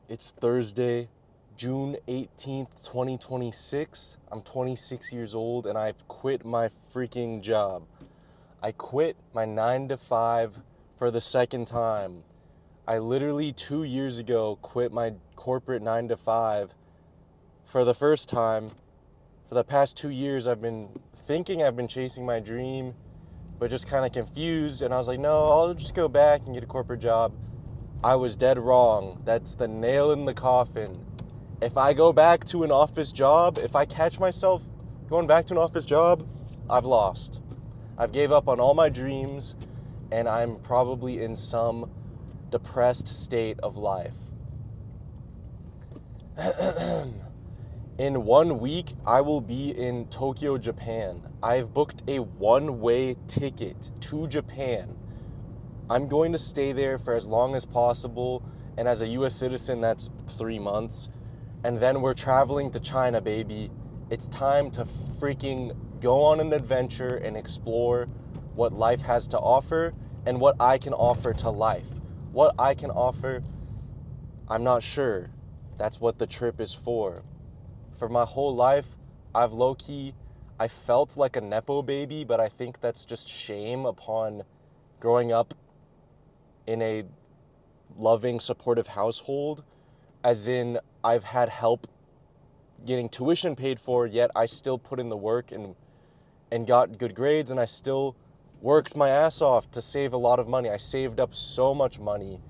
It's Thursday, June 18th, 2026. I'm 26 years old and I've quit my freaking job. I quit my 9 to 5 for the second time. I literally 2 years ago quit my corporate 9 to 5 for the first time. For the past 2 years, I've been thinking I've been chasing my dream, but just kind of confused. And I was like, no, I'll just go back and get a corporate job. I was dead wrong. That's the nail in the coffin. If I go back to an office job, if I catch myself going back to an office job, I've lost. I've gave up on all my dreams and I'm probably in some depressed state of life. In 1 week, I will be in Tokyo, Japan. I've booked a one-way ticket to Japan. I'm going to stay there for as long as possible, and as a US citizen, that's 3 months. And then we're traveling to China, baby. It's time to freaking go on an adventure and explore what life has to offer and what I can offer to life. What I can offer, I'm not sure. That's what the trip is for. For my whole life, I've low-key, I felt like a Nepo baby, but I think that's just shame upon growing up in a loving, supportive household, as in I've had help getting tuition paid for, yet I still put in the work and got good grades, and I still worked my ass off to save a lot of money. I saved up so much money,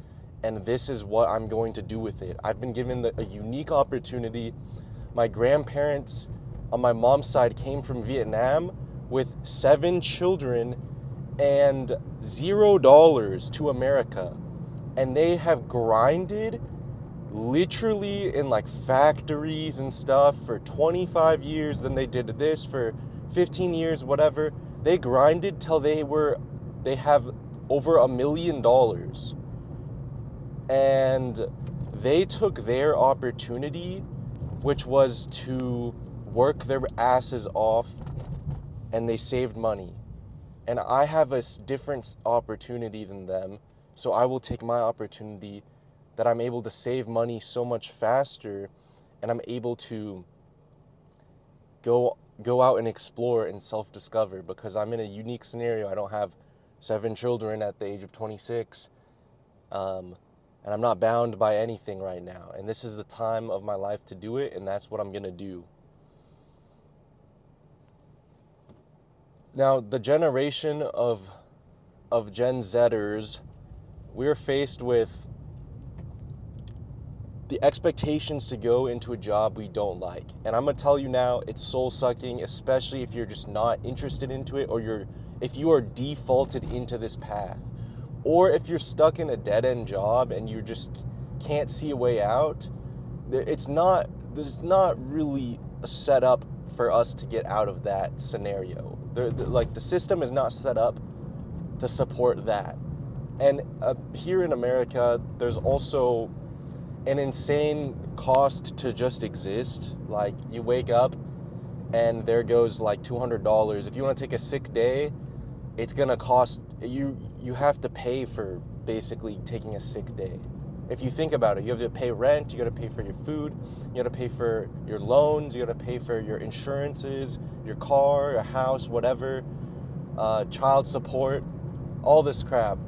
and this is what I'm going to do with it. I've been given a unique opportunity. My grandparents on my mom's side came from Vietnam with 7 children and $0 to America. And they have grinded literally in like factories and stuff for 25 years. Then they did this for 15 years, whatever. They grinded till they have over $1 million. And they took their opportunity, which was to work their asses off, and they saved money. And I have a different opportunity than them, so I will take my opportunity that I'm able to save money so much faster, and I'm able to go out and explore and self-discover, because I'm in a unique scenario. I don't have 7 children at the age of 26, and I'm not bound by anything right now. And this is the time of my life to do it, and that's what I'm gonna do. Now, the generation of Gen Zers, we're faced with the expectations to go into a job we don't like. And I'm gonna tell you now, it's soul-sucking, especially if you're just not interested into it, or if you are defaulted into this path. Or if you're stuck in a dead-end job and you just can't see a way out. There's not really a setup for us to get out of that scenario. The system is not set up to support that. And here in America, there's also an insane cost to just exist. Like, you wake up and there goes like $200. If you want to take a sick day, it's gonna cost you. You have to pay for basically taking a sick day. If you think about it, you have to pay rent, you gotta pay for your food, you gotta pay for your loans, you gotta pay for your insurances, your car, your house, whatever, child support, all this crap.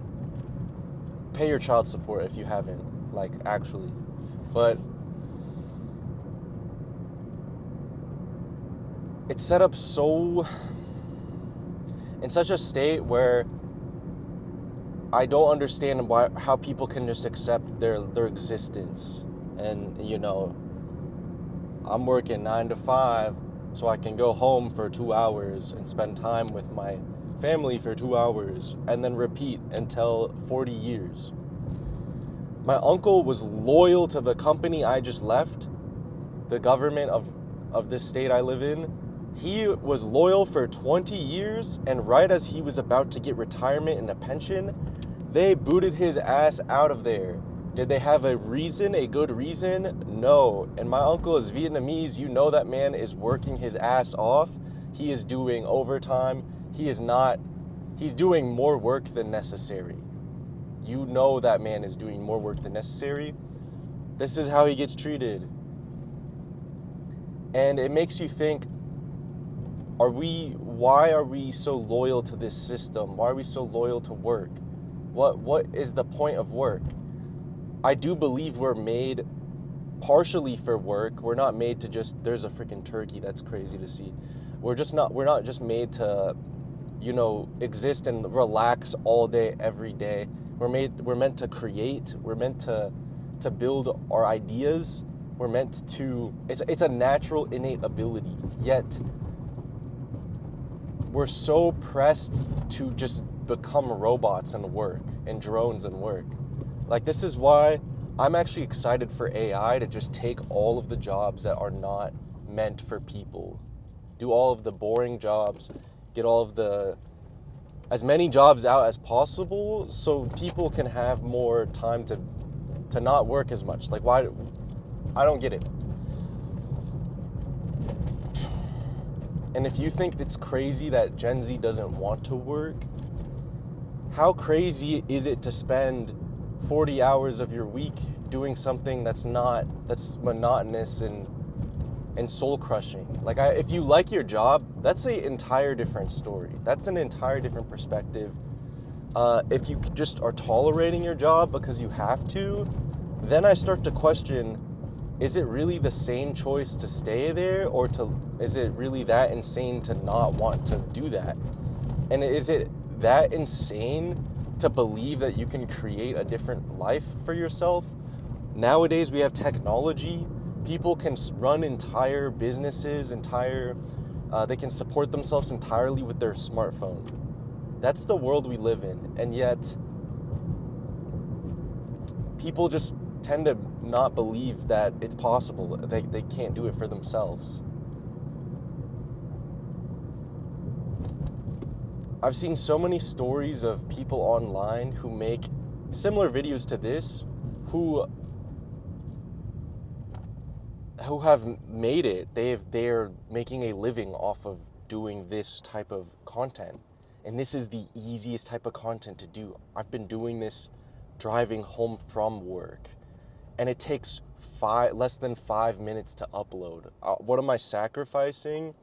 Pay your child support if you haven't, like, actually. But it's set up in such a state where I don't understand how people can just accept their existence. And, I'm working 9 to 5 so I can go home for 2 hours and spend time with my family for 2 hours and then repeat until 40 years. My uncle was loyal to the company I just left, the government of this state I live in. He was loyal for 20 years, and right as he was about to get retirement and a pension, they booted his ass out of there. Did they have a good reason? No. And my uncle is Vietnamese. You know that man is working his ass off. He is doing overtime. He's doing more work than necessary. You know that man is doing more work than necessary. This is how he gets treated. And it makes you think, why are we so loyal to this system? Why are we so loyal to work? What is the point of work? I do believe we're made partially for work. We're not made to just, there's a freaking turkey, that's crazy to see. We're not just made to, exist and relax all day, every day. We're meant to create. We're meant to build our ideas. We're meant to, it's a natural, innate ability. Yet, we're so pressed to just become robots and work, and drones and work. Like, this is why I'm actually excited for AI to just take all of the jobs that are not meant for people. Do all of the boring jobs, get as many jobs out as possible so people can have more time to not work as much. Like, why? I don't get it. And if you think it's crazy that Gen Z doesn't want to work, how crazy is it to spend 40 hours of your week doing something that's monotonous and soul crushing? Like, if you like your job, that's an entire different story. That's an entire different perspective. If you just are tolerating your job because you have to, then I start to question, is it really the same choice to stay there, or is it really that insane to not want to do that? And is it that insane to believe that you can create a different life for yourself? Nowadays we have technology. People can run entire businesses, they can support themselves entirely with their smartphone. That's the world we live in, and yet people just tend to not believe that it's possible. They can't do it for themselves. I've seen so many stories of people online who make similar videos to this, who have made it. They're making a living off of doing this type of content. And this is the easiest type of content to do. I've been doing this driving home from work, and it takes less than 5 minutes to upload. What am I sacrificing?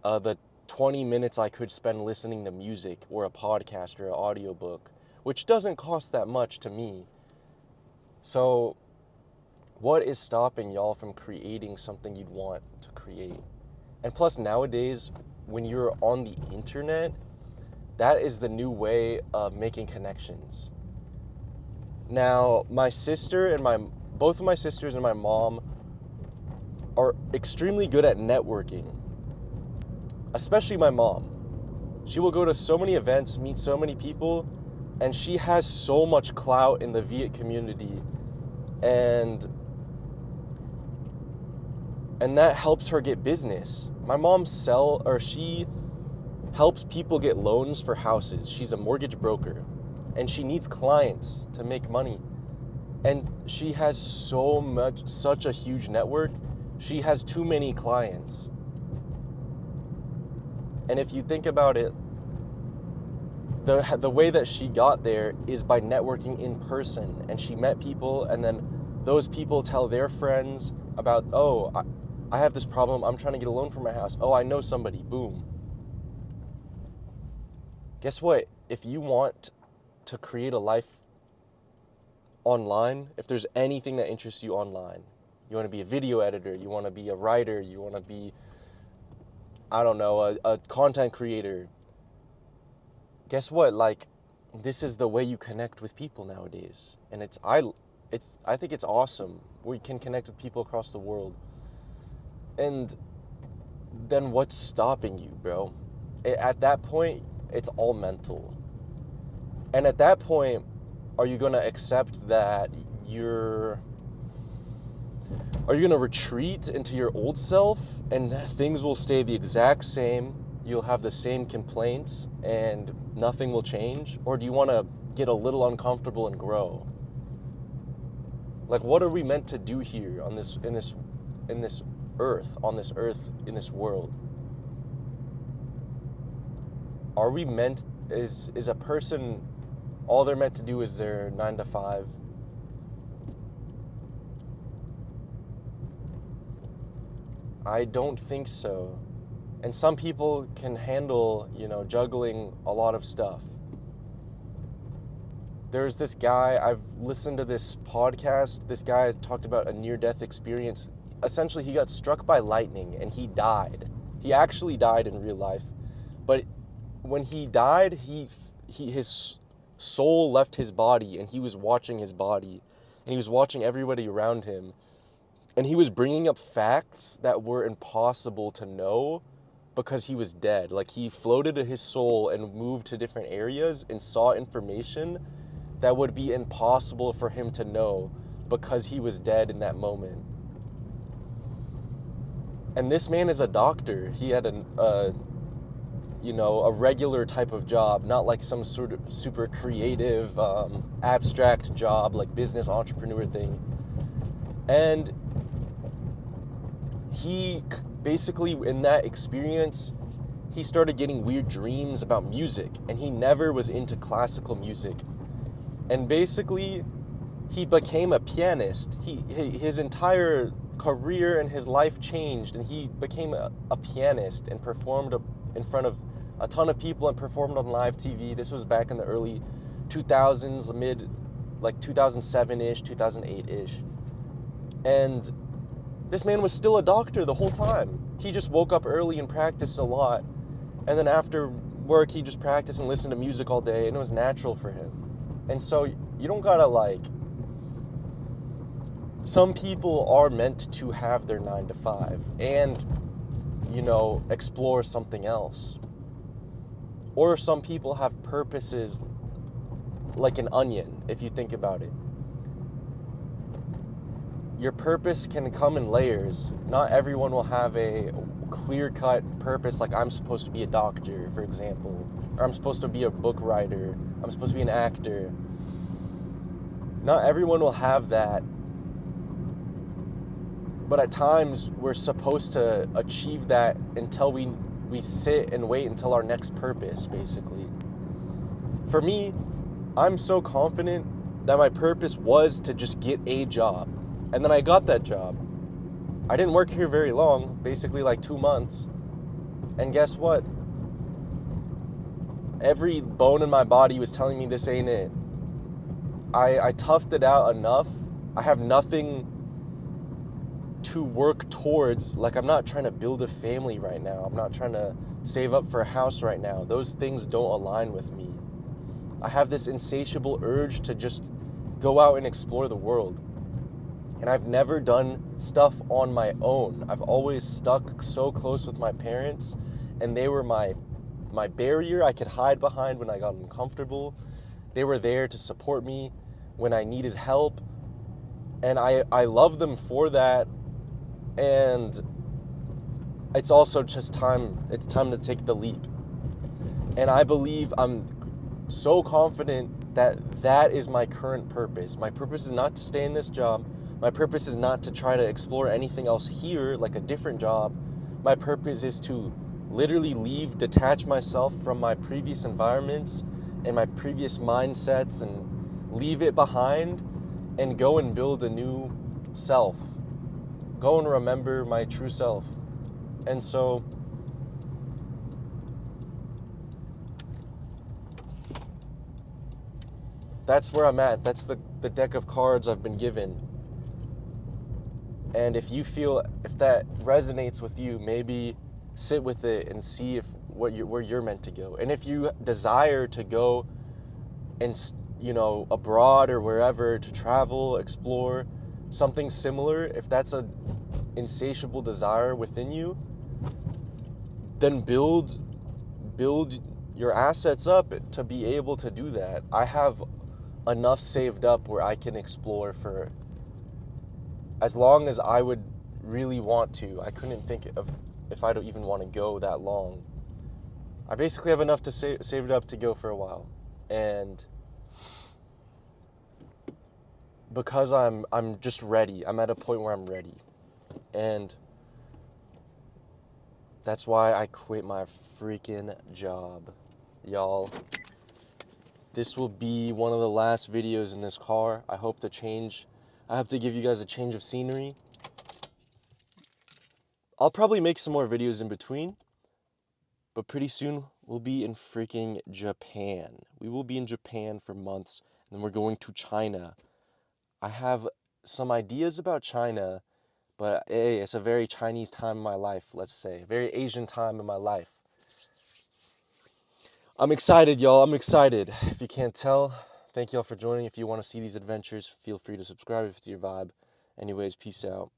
The 20 minutes I could spend listening to music or a podcast or an audiobook, which doesn't cost that much to me. So what is stopping y'all from creating something you'd want to create? And plus, nowadays, when you're on the internet, that is the new way of making connections. Now, both of my sisters and my mom are extremely good at networking, especially my mom. She will go to so many events, meet so many people, and she has so much clout in the Viet community, and that helps her get business. My mom she helps people get loans for houses. She's a mortgage broker, and she needs clients to make money. And she has such a huge network. She has too many clients. And if you think about it, the way that she got there is by networking in person. And she met people, and then those people tell their friends about, I have this problem, I'm trying to get a loan for my house. Oh, I know somebody, boom. Guess what? If you want to create a life online, if there's anything that interests you online, you want to be a video editor, you want to be a writer, you want to be, a content creator. Guess what? Like, this is the way you connect with people nowadays. And I think it's awesome. We can connect with people across the world. And then what's stopping you, bro? At that point, it's all mental. And at that point, are you going to accept that are you going to retreat into your old self and things will stay the exact same? You'll have the same complaints and nothing will change? Or do you want to get a little uncomfortable and grow? Like, what are we meant to do here in this earth, in this world? Are we meant, is a person, all they're meant to do is their 9 to 5? I don't think so. And some people can handle, juggling a lot of stuff. There's this guy, I've listened to this podcast. This guy talked about a near-death experience. Essentially, he got struck by lightning and he died. He actually died in real life. But when he died, his soul left his body, and he was watching his body, and he was watching everybody around him. And he was bringing up facts that were impossible to know because he was dead. Like, he floated his soul and moved to different areas and saw information that would be impossible for him to know because he was dead in that moment. And this man is a doctor. He had a regular type of job, not like some sort of super creative, abstract job, like business entrepreneur thing. And he basically, in that experience, he started getting weird dreams about music, and he never was into classical music. And basically, he became a pianist. His entire career and his life changed, and he became a pianist and performed in front of a ton of people and performed on live TV. This was back in the early 2000s, mid, like 2007-ish, 2008-ish. And this man was still a doctor the whole time. He just woke up early and practiced a lot. And then after work, he just practiced and listened to music all day, and it was natural for him. And so you don't gotta some people are meant to have their 9 to 5 and, explore something else. Or some people have purposes like an onion, if you think about it. Your purpose can come in layers. Not everyone will have a clear-cut purpose, like I'm supposed to be a doctor, for example, or I'm supposed to be a book writer, I'm supposed to be an actor. Not everyone will have that, but at times we're supposed to achieve that until we sit and wait until our next purpose, basically. For me, I'm so confident that my purpose was to just get a job. And then I got that job. I didn't work here very long, basically like 2 months. And guess what? Every bone in my body was telling me this ain't it. I toughed it out enough. I have nothing to work towards. Like, I'm not trying to build a family right now. I'm not trying to save up for a house right now. Those things don't align with me. I have this insatiable urge to just go out and explore the world. And I've never done stuff on my own. I've always stuck so close with my parents, and they were my barrier I could hide behind when I got uncomfortable. They were there to support me when I needed help. And I love them for that. And it's also just time. It's time to take the leap. And I believe, I'm so confident that is my current purpose. My purpose is not to stay in this job. My purpose is not to try to explore anything else here, like a different job. My purpose is to literally detach myself from my previous environments and my previous mindsets and leave it behind and go and build a new self. Go and remember my true self. And so that's where I'm at. That's the deck of cards I've been given. And if that resonates with you, maybe sit with it and see where you're meant to go. And if you desire to go and, abroad or wherever, to travel, explore, something similar, if that's an insatiable desire within you, then build your assets up to be able to do that. I have enough saved up where I can explore for as long as I would really want to. I couldn't think of if I don't even want to go that long. I basically have enough to save it up to go for a while. And because I'm just ready. I'm at a point where I'm ready. And that's why I quit my freaking job. Y'all, this will be one of the last videos in this car. I hope to give you guys a change of scenery. I'll probably make some more videos in between, but pretty soon we'll be in freaking Japan. We will be in Japan for months, and then we're going to China. I have some ideas about China, but hey, it's a very Chinese time in my life, let's say. Very Asian time in my life. I'm excited, y'all. I'm excited. If you can't tell, thank y'all for joining. If you want to see these adventures, feel free to subscribe if it's your vibe. Anyways, peace out.